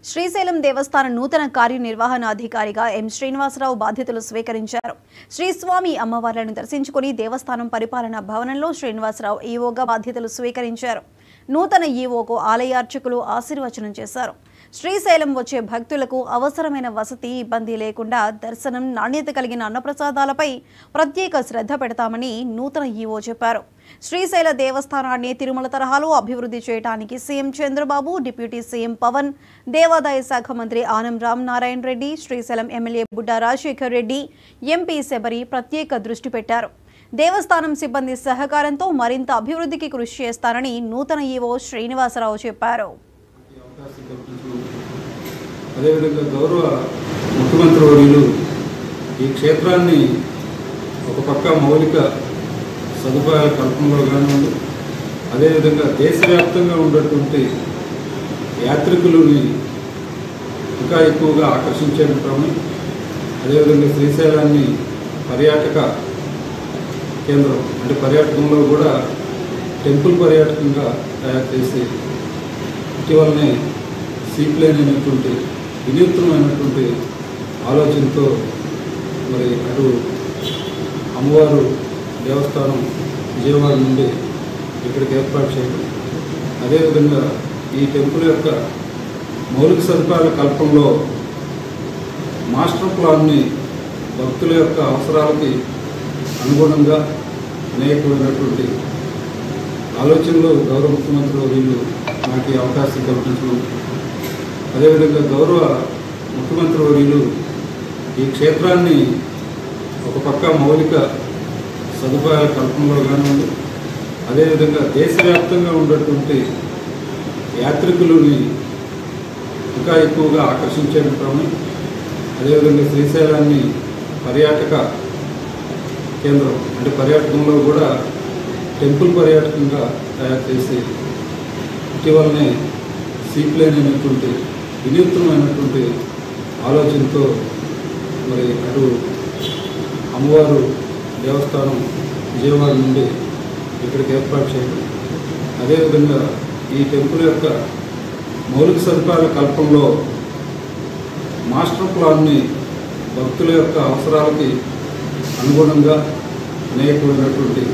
శ్రీశైలం దేవస్థాన నూతన కార్యనిర్వహణాధికారిగా ఎం శ్రీనివాసరావు బాధ్యతలు స్వీకరించారు. శ్రీస్వామి అమ్మవార్లను దర్శించుకుని దేవస్థానం పరిపాలనా భవనంలో శ్రీనివాసరావు ఈవోగా బాధ్యతలు స్వీకరించారు. నూతన ఈవోకు ఆలయ అర్చకులు ఆశీర్వచనం చేశారు. శ్రీశైలం వచ్చే భక్తులకు అవసరమైన వసతి ఇబ్బంది లేకుండా దర్శనం, నాణ్యత కలిగిన అన్నప్రసాదాలపై ప్రత్యేక శ్రద్ధ పెడతామని నూతన ఈవో చెప్పారు. శ్రీశైల దేవస్థానాన్ని తిరుమల తరహాలో అభివృద్ధి చేయడానికి CM Chandrababu, deputy CM Pawan, దేవాదాయ శాఖ మంత్రి ఆనం రామనారాయణ రెడ్డి, శ్రీశైలం ఎమ్మెల్యే బుడ్డా రాజశేఖర్ రెడ్డి, ఎంపీ శబరి ప్రత్యేక దృష్టి పెట్టారు. దేవస్థానం సిబ్బంది సహకారంతో మరింత అభివృద్ధికి కృషి చేస్తారని నూతన ఈవో శ్రీనివాసరావు చెప్పారు. అదేవిధంగా గౌరవ ముఖ్యమంత్రి వర్యులు ఈ క్షేత్రాన్ని ఒక పక్క మౌలిక సదుపాయాల కల్పనలో కానివ్వండి, అదేవిధంగా దేశవ్యాప్తంగా ఉన్నటువంటి యాత్రికులని ఇంకా ఎక్కువగా ఆకర్షించేటమని, అదేవిధంగా శ్రీశైలాన్ని పర్యాటక కేంద్రం అంటే పర్యాటకంలో కూడా టెంపుల్ పర్యాటకంగా తయారు చేసి ఇటీవలనే సీప్లేన్ అయినటువంటి వినూత్నమైనటువంటి ఆలోచనతో మరి అటు అమ్మవారు దేవస్థానం విజయవాడ నుండి ఇక్కడికి ఏర్పాటు చేయడం, అదేవిధంగా ఈ టెంపుల్ యొక్క మౌలిక సదుపాయాల కల్పనలో మాస్టర్ ప్లాన్ని భక్తుల యొక్క అవసరాలకి అనుగుణంగా అనేకమైనటువంటి ఆలోచనలు గౌరవ ముఖ్యమంత్రి వర్యులు నాకు ఈ అవకాశం కల్పించడం, అదేవిధంగా గౌరవ ముఖ్యమంత్రి వర్యులు ఈ క్షేత్రాన్ని ఒక పక్క మౌలిక సదుపాయాల కల్పనలో కానివ్వండి, అదేవిధంగా దేశవ్యాప్తంగా ఉన్నటువంటి యాత్రికులని ఇంకా ఎక్కువగా ఆకర్షించేటమని, అదేవిధంగా శ్రీశైలాన్ని పర్యాటక కేంద్రం అంటే పర్యాటకంలో కూడా టెంపుల్ పర్యాటకంగా తయారు చేసి ఇటీవలనే సీప్లేన్ అయినటువంటి వినూత్నమైనటువంటి ఆలోచనతో మరి అటు అమ్మవారు దేవస్థానం విజయవాడ నుండి ఇక్కడికి ఏర్పాటు చేయడం, అదేవిధంగా ఈ టెంపుల్ యొక్క మౌలిక సదుపాయాల కల్పనలో మాస్టర్ ప్లాన్ని భక్తుల యొక్క అవసరాలకి అనుగుణంగా అనేకమైనటువంటి